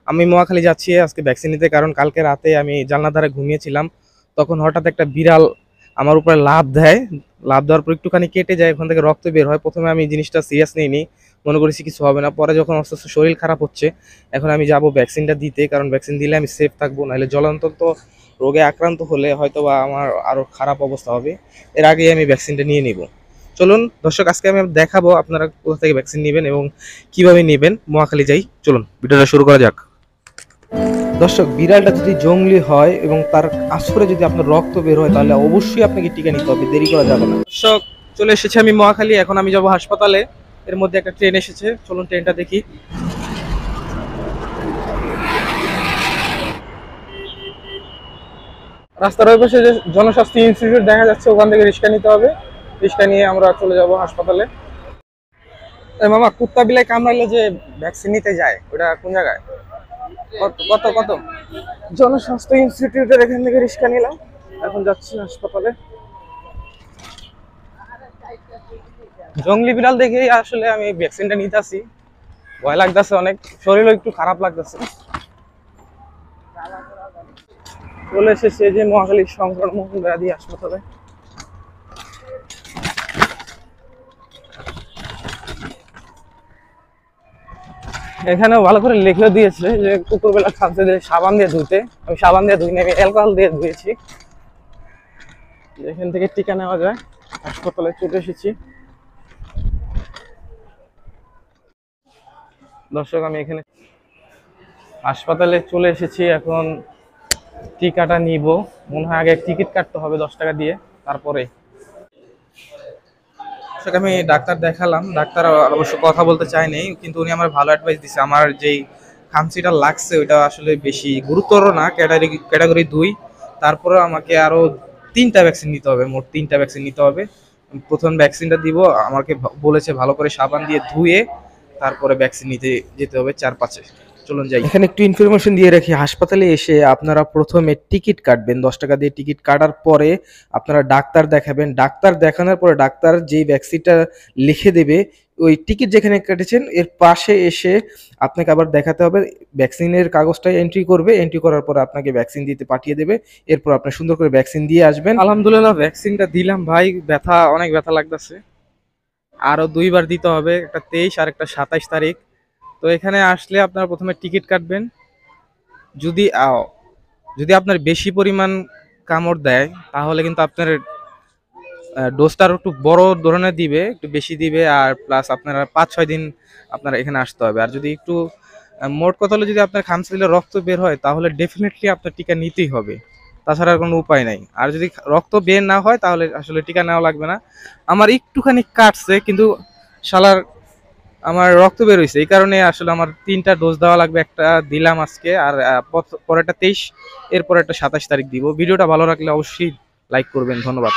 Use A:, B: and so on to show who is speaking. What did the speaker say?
A: আমি মহাখালী যাচ্ছি আজকে ভ্যাকসিন নিতে, কারণ কালকে রাতে আমি জানলার ধারে ঘুমিয়েছিলাম। তখন হঠাৎ একটা বিড়াল আমার উপরে লাফ দেয়। লাফ দেওয়ার পর একটুখানি কেটে যায়, ওখান থেকে রক্ত বের হয়। প্রথমে আমি জিনিসটা সিরিয়াস নিইনি, মনে করেছি কিছু হবে না। পরে যখন আস্তে আস্তে শরীর খারাপ হচ্ছে, এখন আমি যাব ভ্যাকসিনটা দিতে, কারণ ভ্যাকসিন দিলে আমি সেফ থাকবো। নাহলে জলান্তর রোগে আক্রান্ত হলে হয়তো বা আমার আরও খারাপ অবস্থা হবে। এর আগেই আমি ভ্যাকসিনটা নিয়ে নিব। চলুন দর্শক, আজকে আমি দেখাবো আপনারা কোথা থেকে ভ্যাকসিন নেবেন এবং কিভাবে নেবেন। মহাখালী যাই, চলুন ভিডিওটা শুরু করা যাক। দর্শক, বিড়ালটা যদি জঙ্গলি হয় এবং তার আঁচড়ে যদি আপনার রক্ত বের হয়, তাহলে অবশ্যই আপনাকে টিকা নিতে হবে, দেরি করা যাবে না। দর্শক, চলে এসেছে আমি মহাখালী, এখন আমি যাব হাসপাতালে। এর মধ্যে একটা ট্রেন এসেছে, চলুন ট্রেনটা দেখি। রাস্তার ওই পাশে যে জনস্বাস্থ্য ইনস্টিটিউট দেখা যাচ্ছে, ওখান থেকে রিক্সা নিতে হবে। রিক্সা নিয়ে আমরা চলে যাব হাসপাতালে। মামা, কুত্তা বিলাই কামড়াইলে যে ভ্যাকসিন নিতে যায়, ওটা কোন জায়গায়? কত কত কত? জনস্বাস্থ্য ইনস্টিটিউটের এখান থেকে রিক্সা নিলাম, এখন যাচ্ছি হাসপাতালে। জঙ্গলি বিড়াল দেখেই আসলে আমি ভ্যাকসিনটা নিতেছি। ভয় লাগতেছে অনেক, শরীরও একটু খারাপ লাগতেছে। চলে এসেছে যে মহাখালী সংক্রমণ ব্যাধি হাসপাতালে। এখানেও ভালো করে লিখে দিয়েছে যে কুকুরবেলা খাদ্য দিয়ে সাবান দিয়ে ধুতে। আমি সাবান দিয়ে ধুইনি, আমি অ্যালকোহল দিয়ে ধুয়েছি। এখান থেকে টিকা নেওয়া যায়। হাসপাতালে চলে এসেছি। দর্শক, আমি এখানে হাসপাতালে চলে এসেছি, এখন টিকাটা নিব। মনে হয় আগে টিকিট কাটতে হবে 10 টাকা দিয়ে, তারপরে। আমি ডাক্তার দেখালাম, ডাক্তার অবশ্য কথা বলতে চায়নি, কিন্তু উনি আমার ভালো অ্যাডভাইস দিছে। আমার যেই খামচিটা লাগছে ওইটা আসলে বেশি গুরুতর না, ক্যাটাগরি 2। তারপরে আমাকে আরো 3টা ভ্যাকসিন নিতে হবে, মোট 3টা ভ্যাকসিন নিতে হবে। প্রথম ভ্যাকসিনটা দিব, আমাকে বলেছে ভালো করে সাবান দিয়ে ধুয়ে তারপরে ভ্যাকসিন নিতে যেতে হবে 4-5-এ। চলুন যাই। এখানে একটু ইনফরমেশন দিয়ে রাখি, হাসপাতালে এসে আপনারা প্রথমে টিকিট কাটবেন। 10 টাকা দিয়ে টিকিট কাটার পরে আপনারা ডাক্তার দেখাবেন। ডাক্তার দেখানোর পরে ডাক্তার যেই ভ্যাকসিনটা লিখে দেবে, ওই টিকিট যেখানে কেটেছেন এর পাশে এসে আপনাকে আবার দেখাতে হবে। ভ্যাকসিনের কাগজটা এন্ট্রি করবে, এন্ট্রি করার পর আপনাকে ভ্যাকসিন দিতে পাঠিয়ে দেবে। এরপর আপনি সুন্দর করে ভ্যাকসিন দিয়ে আসবেন। আলহামদুলিল্লাহ, ভ্যাকসিনটা দিলাম ভাই। ব্যথা, অনেক ব্যথা লাগতেছে। আরো 2বার দিতে হবে, একটা 23 আর একটা 27 তারিখ। তো এখানে আসলে আপনারা প্রথমে টিকিট কাটবেন। যদি যদি আপনার বেশি পরিমাণ কামড় দেয়, তাহলে কিন্তু আপনার ডোজটা আরো একটু বড় ধরনের দিবে, একটু বেশি দিবে। আর প্লাস আপনারা 5-6 দিন আপনারা এখানে আসতে হবে। আর যদি একটু মোট কথা হলো, যদি আপনার খামচা দিলে রক্ত বের হয়, তাহলে ডেফিনেটলি আপনার টিকা নিতেই হবে, তাছাড়া আর কোনো উপায় নাই। আর যদি রক্ত বের না হয়, তাহলে আসলে টিকা নেওয়া লাগবে না। আমার একটুখানি কাটছে, কিন্তু শালার আমার রক্ত বের হয়েছে, এই কারণে আসলে আমার 3টা ডোজ দেওয়া লাগবে। একটা দিলাম আজকে, আর পরেরটা 23, এরপর একটা 27 তারিখ দিব। ভিডিওটা ভালো লাগলে অবশ্যই লাইক করবেন, ধন্যবাদ।